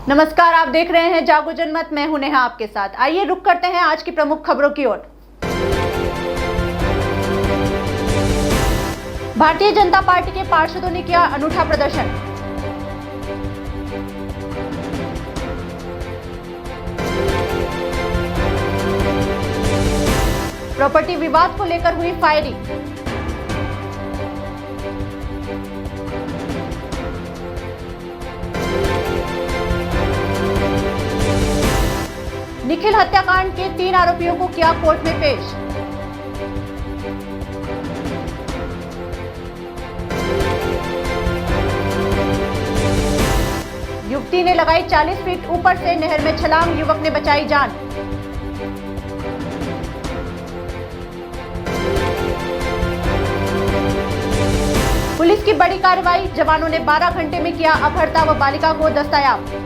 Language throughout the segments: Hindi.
नमस्कार, आप देख रहे हैं जागो जनमत। मैं हूं नेहा आपके साथ। आइए रुक करते हैं आज की प्रमुख खबरों की ओर। भारतीय जनता पार्टी के पार्षदों ने किया अनूठा प्रदर्शन। प्रॉपर्टी विवाद को लेकर हुई फायरिंग। निखिल हत्याकांड के 3 आरोपियों को किया कोर्ट में पेश। युवती ने लगाई 40 फीट ऊपर से नहर में छलांग, युवक ने बचाई जान। पुलिस की बड़ी कार्रवाई, जवानों ने 12 घंटे में किया अपहर्ता व बालिका को दस्तयाब।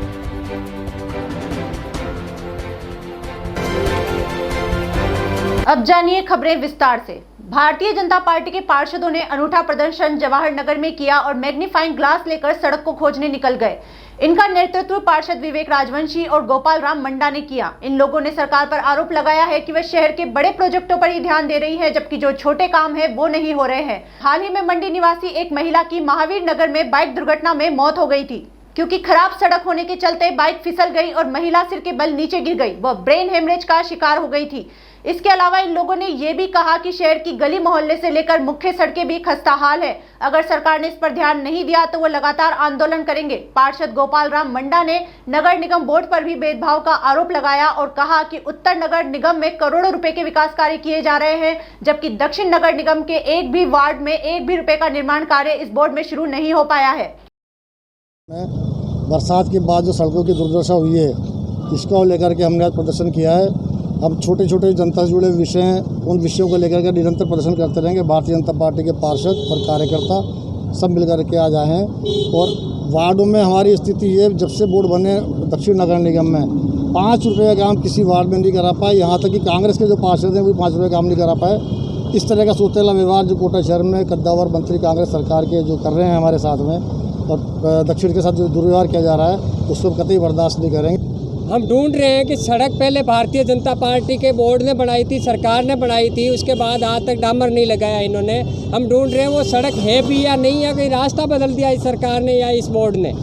अब जानिए खबरें विस्तार से। भारतीय जनता पार्टी के पार्षदों ने अनूठा प्रदर्शन जवाहर नगर में किया और मैग्नीफाइंग ग्लास लेकर सड़क को खोजने निकल गए। इनका नेतृत्व पार्षद विवेक राजवंशी और गोपाल राम मंडा ने किया। इन लोगों ने सरकार पर आरोप लगाया है कि वह शहर के बड़े प्रोजेक्टों पर ही ध्यान दे रही है, जबकि जो छोटे काम है वो नहीं हो रहे हैं। हाल ही में मंडी निवासी एक महिला की महावीर नगर में बाइक दुर्घटना में मौत हो गई थी, क्योंकि खराब सड़क होने के चलते बाइक फिसल गई और महिला सिर के बल नीचे गिर गई। वह ब्रेन हेमरेज का शिकार हो गई थी। इसके अलावा इन लोगों ने ये भी कहा कि शहर की गली मोहल्ले से लेकर मुख्य सड़कें भी खस्ता हाल है। अगर सरकार ने इस पर ध्यान नहीं दिया तो वो लगातार आंदोलन करेंगे। पार्षद गोपाल राम मंडा ने नगर निगम बोर्ड पर भी भेदभाव का आरोप लगाया और कहा कि उत्तर नगर निगम में करोड़ों रुपए के विकास कार्य किए जा रहे हैं, जबकि दक्षिण नगर निगम के एक भी वार्ड में एक भी रुपए का निर्माण कार्य इस बोर्ड में शुरू नहीं हो पाया है। बरसात के बाद जो सड़कों की दुर्दशा हुई है, इसको लेकर के हमने आज प्रदर्शन किया है। हम छोटे छोटे जनता से जुड़े विषय हैं, उन विषयों को लेकर के निरंतर प्रदर्शन करते रहेंगे। भारतीय जनता पार्टी के पार्षद और कार्यकर्ता सब मिलकर के आज आए हैं और वार्डों में हमारी स्थिति ये, जब से बोर्ड बने दक्षिण नगर निगम में 5 रुपये का काम किसी वार्ड में नहीं करा पाए। यहाँ तक कि कांग्रेस के जो पार्षद हैं वो 5 रुपये काम नहीं करा पाए। इस तरह का सोतेला व्यवहार जो कोटा शहर में कद्दावर मंत्री कांग्रेस सरकार के जो कर रहे हैं हमारे साथ में, और दक्षिण के साथ जो दुर्व्यवहार किया जा रहा है, उसको कतई बर्दाश्त नहीं करेंगे। हम ढूंढ रहे हैं कि सड़क पहले भारतीय जनता पार्टी के बोर्ड ने बनाई थी, सरकार ने बनाई थी, उसके बाद आज तक डामर नहीं लगाया इन्होंने। हम ढूंढ रहे हैं वो सड़क है भी या नहीं है, कहीं रास्ता बदल दिया इस सरकार ने या इस बोर्ड ने।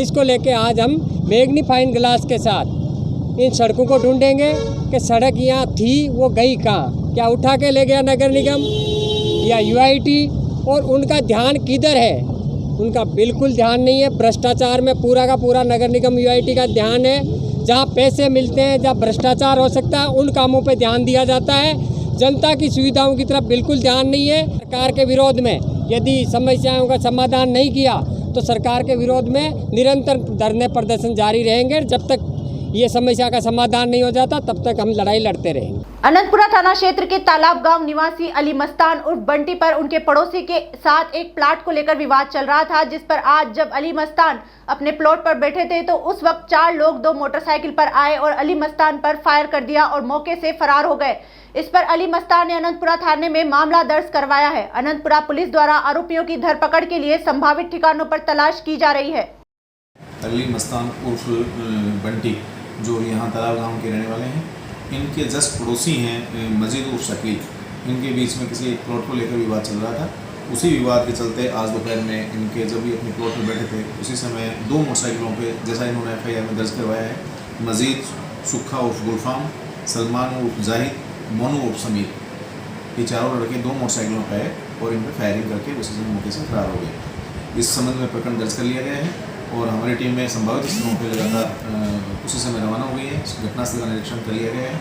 इसको लेके आज हम मैग्नीफाइंग ग्लास के साथ इन सड़कों को ढूंढेंगे कि सड़क यहाँ थी वो गई कहाँ, क्या उठा के ले गया नगर निगम या यूआईटी, और उनका ध्यान किधर है। उनका बिल्कुल ध्यान नहीं है। भ्रष्टाचार में पूरा का पूरा नगर निगम यूआईटी का ध्यान है। जहाँ पैसे मिलते हैं, जहाँ भ्रष्टाचार हो सकता है, उन कामों पे ध्यान दिया जाता है। जनता की सुविधाओं की तरफ बिल्कुल ध्यान नहीं है। सरकार के विरोध में यदि समस्याओं का समाधान नहीं किया तो सरकार के विरोध में निरंतर धरने प्रदर्शन जारी रहेंगे। जब तक ये समस्या का समाधान नहीं हो जाता तब तक हम लड़ाई लड़ते रहेंगे। अनंतपुरा थाना क्षेत्र के तालाब गांव निवासी अली मस्तान उर्फ बंटी पर उनके पड़ोसी के साथ एक प्लाट को लेकर विवाद चल रहा था, जिस पर आज जब अली मस्तान अपने प्लॉट पर बैठे थे तो उस वक्त 4 लोग 2 मोटरसाइकिल पर आए और अली मस्तान पर फायर कर दिया और मौके से फरार हो गए। इस पर अली मस्तान ने अनंतपुरा थाने में मामला दर्ज करवाया है। अनंतपुरा पुलिस द्वारा आरोपियों की धरपकड़ के लिए संभावित ठिकानों पर तलाश की जा रही है। अली मस्तान उर्फ बंटी जो यहाँ तालाब गांव के रहने वाले हैं, इनके जस्ट पड़ोसी हैं मजीद उर्फ शकील। इनके बीच में किसी प्लॉट को लेकर विवाद चल रहा था। उसी विवाद के चलते आज दोपहर में इनके जब भी अपने प्लॉट में बैठे थे उसी समय 2 मोटरसाइकिलों पे, जैसा इन्होंने FIR में दर्ज करवाया है, मजीद सुखा उर्फ गुलफाम, सलमान उर्फ जाहिद, मोनू उर्फ समीर, ये चारों लड़के 2 मोटरसाइकिलों पर आए और इन पर फायरिंग करके उसी समय मौके से फरार हो गए। इस संबंध में प्रकरण दर्ज कर लिया गया है और हमारी टीम में संभावित स्थलों पर लगातार उसी समय रवाना हुई है। घटनास्थल का निरीक्षण कर लिया गया है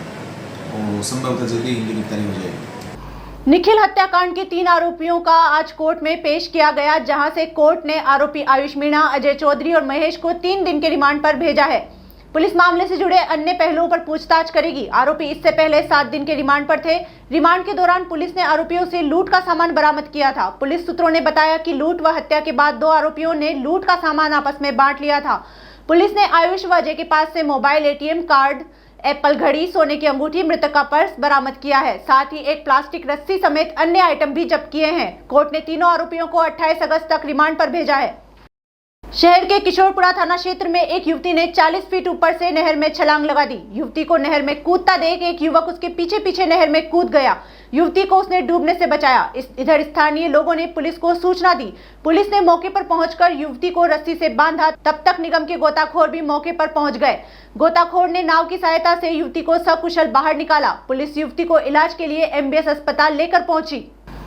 और संभवतः जल्दी इनकी गिरफ्तारी हो जाएगी। निखिल हत्याकांड के 3 आरोपियों का आज कोर्ट में पेश किया गया, जहां से कोर्ट ने आरोपी आयुष मीणा, अजय चौधरी और महेश को 3 दिन के रिमांड पर भेजा है। पुलिस मामले से जुड़े अन्य पहलुओं पर पूछताछ करेगी। आरोपी इससे पहले 7 दिन के रिमांड पर थे। रिमांड के दौरान पुलिस ने आरोपियों से लूट का सामान बरामद किया था। पुलिस सूत्रों ने बताया कि लूट व हत्या के बाद 2 आरोपियों ने लूट का सामान आपस में बांट लिया था। पुलिस ने आयुष व अजय के पास से मोबाइल, ATM कार्ड, एप्पल घड़ी, सोने की अंगूठी, मृतक का पर्स बरामद किया है। साथ ही एक प्लास्टिक रस्सी समेत अन्य आइटम भी जब्त किए हैं। कोर्ट ने तीनों आरोपियों को 28 अगस्त तक रिमांड पर भेजा है। शहर के किशोरपुरा थाना क्षेत्र में एक युवती ने 40 फीट ऊपर से नहर में छलांग लगा दी। युवती को नहर में कूदता देख एक युवक उसके पीछे पीछे नहर में कूद गया। युवती को उसने डूबने से बचाया। इधर स्थानीय लोगों ने पुलिस को सूचना दी। पुलिस ने मौके पर पहुंचकर युवती को रस्सी से बांधा। तब तक निगम के गोताखोर भी मौके पर पहुंच गए। गोताखोर ने नाव की सहायता से युवती को सकुशल बाहर निकाला। पुलिस युवती को इलाज के लिए MBS अस्पताल लेकर पहुंची।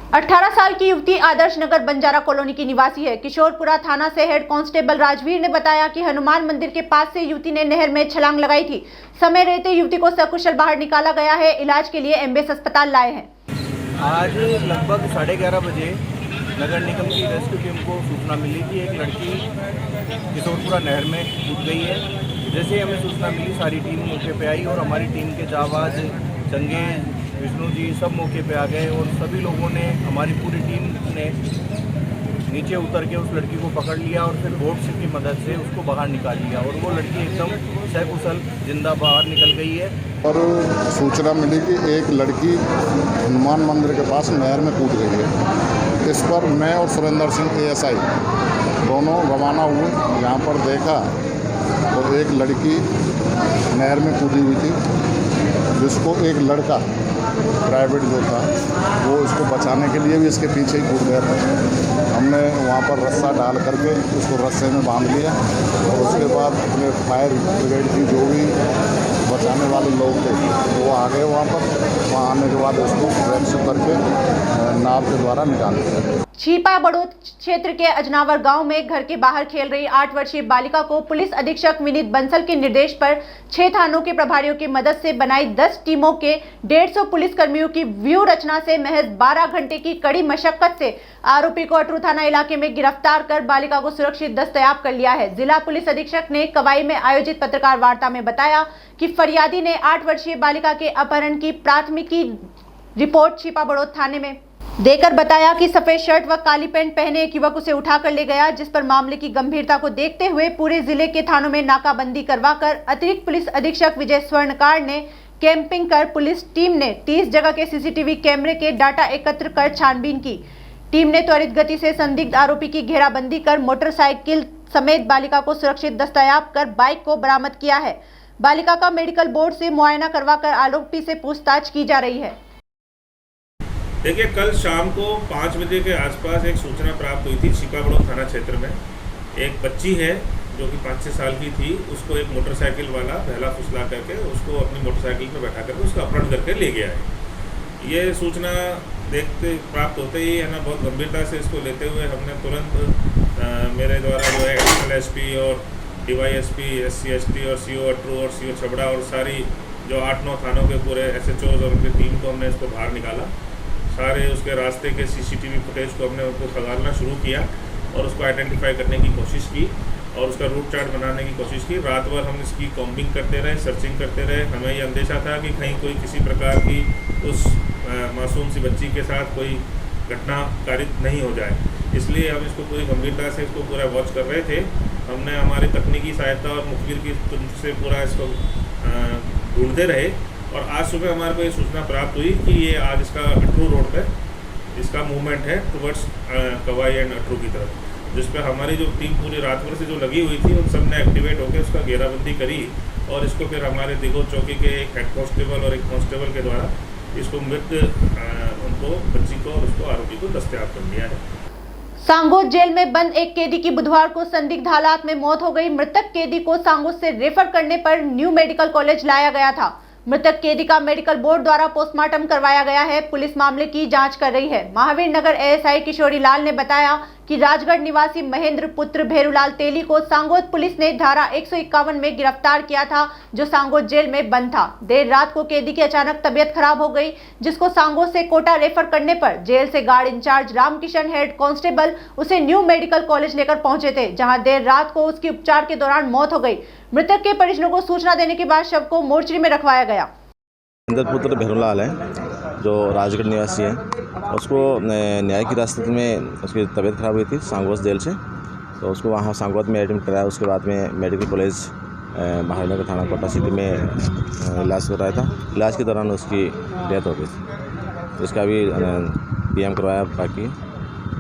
18 साल की युवती आदर्श नगर बंजारा कॉलोनी की निवासी है। किशोरपुरा थाना से हेड कांस्टेबल राजवीर ने बताया कि हनुमान मंदिर के पास से युवती ने नहर में छलांग लगाई थी। समय रहते युवती को सकुशल बाहर निकाला गया है। इलाज के लिए MBS अस्पताल लाए हैं। आज लगभग 11:30 बजे नगर निगम की रेस्क्यू टीम को सूचना मिली कि एक लड़की किशोरपुरा नहर में कूद गई है। जैसे ही हमें सूचना मिली सारी टीम मौके पे आई और हमारी टीम के जाबाज चंगे विष्णु जी सब मौके पे आ गए और सभी लोगों ने, हमारी पूरी टीम ने नीचे उतर के उस लड़की को पकड़ लिया और फिर बोट की मदद से उसको बाहर निकाल लिया और वो लड़की एकदम सकुशल जिंदा बाहर निकल गई है। और सूचना मिली कि एक लड़की हनुमान मंदिर के पास नहर में कूद गई है। इस पर मैं और सुरेंद्र सिंह ASI दोनों रवाना हुए। यहाँ पर देखा तो एक लड़की नहर में कूदी हुई थी, जिसको एक लड़का प्राइवेट जो था वो इसको बचाने के लिए भी इसके पीछे ही कूद गया था। हमने वहाँ पर रस्सा डाल करके उसको रस्से में बांध लिया और उसके बाद अपने फायर ब्रिगेड की जो भी बचाने वाले लोग थे वो आ गए वहाँ पर। वहाँ आने के बाद उसको रेस्क्यू करके नाव के द्वारा निकाल दिया। छिपा बड़ौद क्षेत्र के अजनावर गांव में घर के बाहर खेल रही 8 वर्षीय बालिका को पुलिस अधीक्षक विनीत बंसल के निर्देश पर 6 थानों के प्रभारियों की मदद से बनाई 10 टीमों के 150 पुलिसकर्मियों की व्यू रचना से महज 12 घंटे की कड़ी मशक्कत से आरोपी को अटरू थाना इलाके में गिरफ्तार कर बालिका को सुरक्षित दस्तयाब कर लिया है। जिला पुलिस अधीक्षक ने कवाई में आयोजित पत्रकार वार्ता में बताया कि फरियादी ने 8 वर्षीय बालिका के अपहरण की प्राथमिकी रिपोर्ट छिपा बड़ौद थाने में देकर बताया कि सफेद शर्ट व काली पैंट पहने एक युवक उसे उठाकर ले गया, जिस पर मामले की गंभीरता को देखते हुए पूरे जिले के थानों में नाकाबंदी करवाकर अतिरिक्त पुलिस अधीक्षक विजय स्वर्णकार ने कैंपिंग कर पुलिस टीम ने 30 जगह के CCTV कैमरे के डाटा एकत्र कर छानबीन की। टीम ने त्वरित गति से संदिग्ध आरोपी की घेराबंदी कर मोटरसाइकिल समेत बालिका को सुरक्षित दस्तयाब कर बाइक को बरामद किया है। बालिका का मेडिकल बोर्ड से मुआयना करवाकर आरोपी से पूछताछ की जा रही है। देखिए, कल शाम को 5 बजे के आसपास एक सूचना प्राप्त हुई थी छिपा बड़ौद थाना क्षेत्र में। एक बच्ची है जो कि 5-6 साल की थी, उसको एक मोटरसाइकिल वाला पहला फुसला करके उसको अपनी मोटरसाइकिल पर बैठा करके उसका अपहरण करके ले गया है। ये सूचना देखते प्राप्त होते ही है ना, बहुत गंभीरता से इसको लेते हुए हमने तुरंत मेरे द्वारा जो है एडिशनल SP और DYSP SC/ST और CO अटरू और CO छबड़ा और सारी जो 8-9 थानों के पूरे SHOs और उनकी टीम को हमने इसको बाहर निकाला। सारे उसके रास्ते के CCTV फुटेज को हमने उसको खंगालना शुरू किया और उसको आइडेंटिफाई करने की कोशिश की और उसका रूट चार्ट बनाने की कोशिश की। रात भर हम इसकी कॉम्बिंग करते रहे, सर्चिंग करते रहे। हमें ये अंदेशा था कि कहीं कोई किसी प्रकार की उस मासूम सी बच्ची के साथ कोई घटना कारित नहीं हो जाए, इसलिए हम इसको पूरी गंभीरता से इसको पूरा वॉच कर रहे थे। हमने हमारी तकनीकी सहायता और मुखबिर की से पूरा इसको ढूंढते रहे और आज सुबह हमारे को ये सूचना प्राप्त हुई कि ये आज इसका अटरू रोड पे इसका मूवमेंट है टुवर्ड्स कवाई एंड अटरू की तरफ, जिस पर हमारी जो टीम पूरी रात भर से जो लगी हुई थी उन सब ने एक्टिवेट होकर उसका घेराबंदी करी और इसको फिर हमारे दिगो चौकी के एक हेड कांस्टेबल और एक कांस्टेबल के द्वारा इसको मृत उनको बच्ची को और उसको आरोपी को दस्तयाब कर लिया है। सांगोद जेल में बंद एक कैदी की बुधवार को संदिग्ध हालात में मौत हो गई। मृतक कैदी को सांगोद से रेफर करने पर न्यू मेडिकल कॉलेज लाया गया था। मृतक कैदी का मेडिकल बोर्ड द्वारा पोस्टमार्टम करवाया गया है। पुलिस मामले की जांच कर रही है। महावीर नगर ASI किशोरी लाल ने बताया कि राजगढ़ निवासी महेंद्र पुत्र भेरूलाल तेली को सांगोद पुलिस ने धारा 151 में गिरफ्तार किया था, जो सांगोद जेल में बंद था। देर रात को कैदी की अचानक तबीयत खराब हो गई, जिसको सांगोद से कोटा रेफर करने पर जेल से guard in charge Ramkishan head constable उसे न्यू मेडिकल कॉलेज लेकर पहुंचे थे, जहां देर रात को उसकी उपचार के दौरान मौत हो गई। मृतक के परिजनों को सूचना देने के बाद शव को मोर्चरी में रखवाया गया। महेंद्र पुत्र भेरूलाल है जो राजगढ़ निवासी है। उसको न्याय की रास्ते में उसकी तबीयत खराब हुई थी सांगोद जेल से, तो उसको वहाँ सांगोद में एडमिट कराया। उसके बाद में मेडिकल कॉलेज महावीर नगर थाना कोटा सिटी में इलाज कराया था। इलाज के दौरान उसकी डेथ हो गई थी। उसका भी PM करवाया बाकी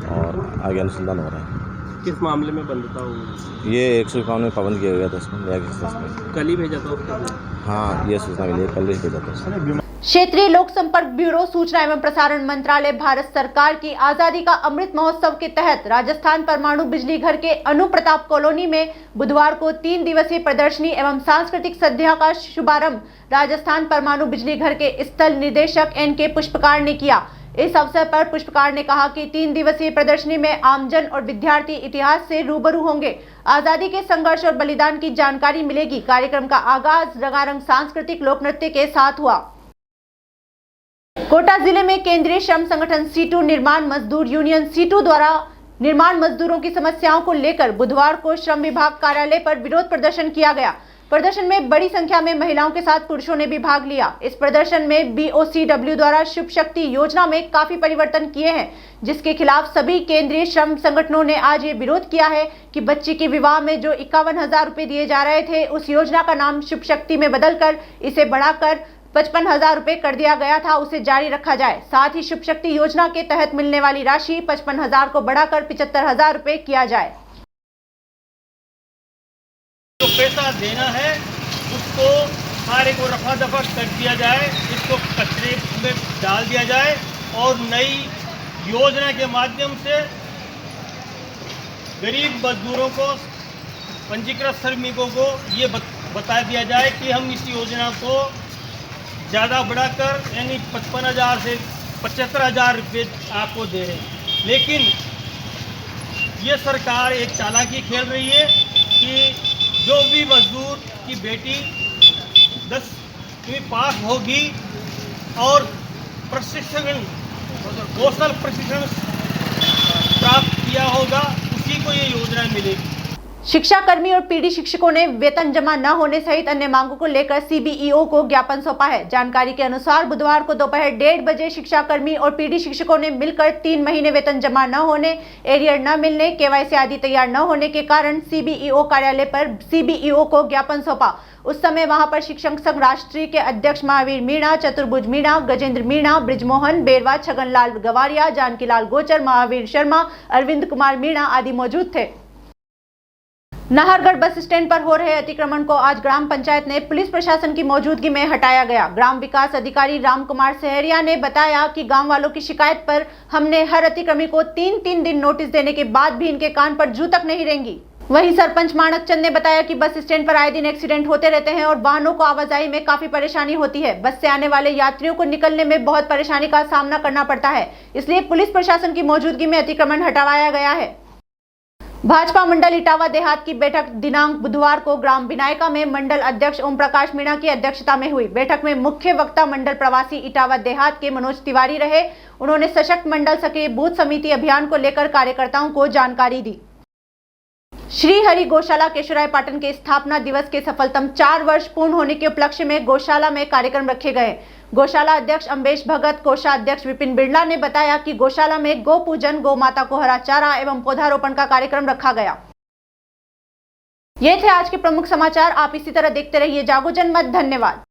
और आगे अनुसंधान हो रहा है। किस मामले में बंद था वो? ये 151 में पाबंद किया गया था इसमें, नया केस। कल ही भेजा था उसको? हाँ, ये सूचना मिली है, कल ही भेजा था उसने। क्षेत्रीय लोक संपर्क ब्यूरो, सूचना एवं प्रसारण मंत्रालय, भारत सरकार की आजादी का अमृत महोत्सव के तहत राजस्थान परमाणु बिजली घर के अनु प्रताप कॉलोनी में बुधवार को 3 दिवसीय प्रदर्शनी एवं सांस्कृतिक संध्या का शुभारंभ राजस्थान परमाणु बिजली घर के स्थल निदेशक NK पुष्पकार ने किया। इस अवसर पर पुष्पकार ने कहा कि 3 दिवसीय प्रदर्शनी में आमजन और विद्यार्थी इतिहास से रूबरू होंगे, आजादी के संघर्ष और बलिदान की जानकारी मिलेगी। कार्यक्रम का आगाज रंगारंग सांस्कृतिक लोक नृत्य के साथ हुआ। कोटा जिले में केंद्रीय श्रम संगठन सीटू निर्माण मजदूर यूनियन सीटू द्वारा निर्माण मजदूरों की समस्याओं को लेकर बुधवार को श्रम विभाग कार्यालय पर विरोध प्रदर्शन किया गया। प्रदर्शन में बड़ी संख्या में महिलाओं के साथ पुरुषों ने भी भाग लिया। इस प्रदर्शन में BOCW द्वारा शुभ शक्ति योजना में काफी परिवर्तन किए हैं, जिसके खिलाफ सभी केंद्रीय श्रम संगठनों ने आज ये विरोध किया है कि बच्ची के विवाह में जो 51,000 रुपए दिए जा रहे थे, उस योजना का नाम शुभ शक्ति में बदलकर इसे बढ़ाकर 55,000 रुपए कर दिया गया था, उसे जारी रखा जाए। साथ ही शुभ शक्ति योजना के तहत मिलने वाली राशि 55,000 को बढ़ाकर 75,000 रुपए किया जाए। जो पैसा देना है उसको सारे को रफा दफा कर दिया जाए, इसको कचरे में डाल दिया जाए और नई योजना के माध्यम से गरीब मजदूरों को, पंजीकृत श्रमिकों को ये बता दिया जाए कि हम इस योजना को ज़्यादा बढ़ाकर यानी 55,000 से 75,000 रुपये आपको दे रहे हैं। लेकिन ये सरकार एक चालाकी खेल रही है कि जो भी मजदूर की बेटी 10वीं पास होगी और प्रशिक्षण, कौशल प्रशिक्षण प्राप्त किया होगा, उसी को ये योजना मिलेगी। शिक्षा कर्मी और पीडी शिक्षकों ने वेतन जमा न होने सहित अन्य मांगों को लेकर CBEO को ज्ञापन सौंपा है। जानकारी के अनुसार बुधवार को दोपहर 1:30 बजे शिक्षा कर्मी और पीडी शिक्षकों ने मिलकर 3 महीने वेतन जमा न होने, एरियर न मिलने, KYC आदि तैयार न होने के कारण CBEO कार्यालय पर CBEO को ज्ञापन सौंपा। उस समय वहां पर शिक्षक संघ राष्ट्रीय के अध्यक्ष महावीर मीणा, चतुर्भुज मीणा, गजेंद्र मीणा, ब्रिजमोहन बेरवा, छगनलाल गवारिया, जानकीलाल गोचर, महावीर शर्मा, अरविंद कुमार मीणा आदि मौजूद थे। नाहरगढ़ बस स्टैंड पर हो रहे अतिक्रमण को आज ग्राम पंचायत ने पुलिस प्रशासन की मौजूदगी में हटाया गया। ग्राम विकास अधिकारी राम कुमार सहरिया ने बताया कि गांव वालों की शिकायत पर हमने हर अतिक्रमी को 3-3 दिन नोटिस देने के बाद भी इनके कान पर जू तक नहीं रेंगी। वहीं सरपंच माणक चंद ने बताया कि बस स्टैंड पर आए दिन एक्सीडेंट होते रहते हैं और वाहनों को आवाजाही में काफी परेशानी होती है। बस से आने वाले यात्रियों को निकलने में बहुत परेशानी का सामना करना पड़ता है, इसलिए पुलिस प्रशासन की मौजूदगी में अतिक्रमण हटवाया गया है। भाजपा मंडल इटावा देहात की बैठक दिनांक बुधवार को ग्राम विनायका में मंडल अध्यक्ष ओम प्रकाश मीणा की अध्यक्षता में हुई। बैठक में मुख्य वक्ता मंडल प्रवासी इटावा देहात के मनोज तिवारी रहे। उन्होंने सशक्त मंडल सक्रिय बूथ समिति अभियान को लेकर कार्यकर्ताओं को जानकारी दी। श्री हरि गौशाला केशवराय पाटन के स्थापना दिवस के सफलतम 4 वर्ष पूर्ण होने के उपलक्ष्य में गौशाला में कार्यक्रम रखे गए। गौशाला अध्यक्ष अम्बेश भगत, कोषाध्यक्ष विपिन बिरला ने बताया कि गौशाला में गौ पूजन, गौ माता को हरा चारा एवं पौधारोपण का कार्यक्रम रखा गया। ये थे आज के प्रमुख समाचार। आप इसी तरह देखते रहिए जागो जनमत। धन्यवाद।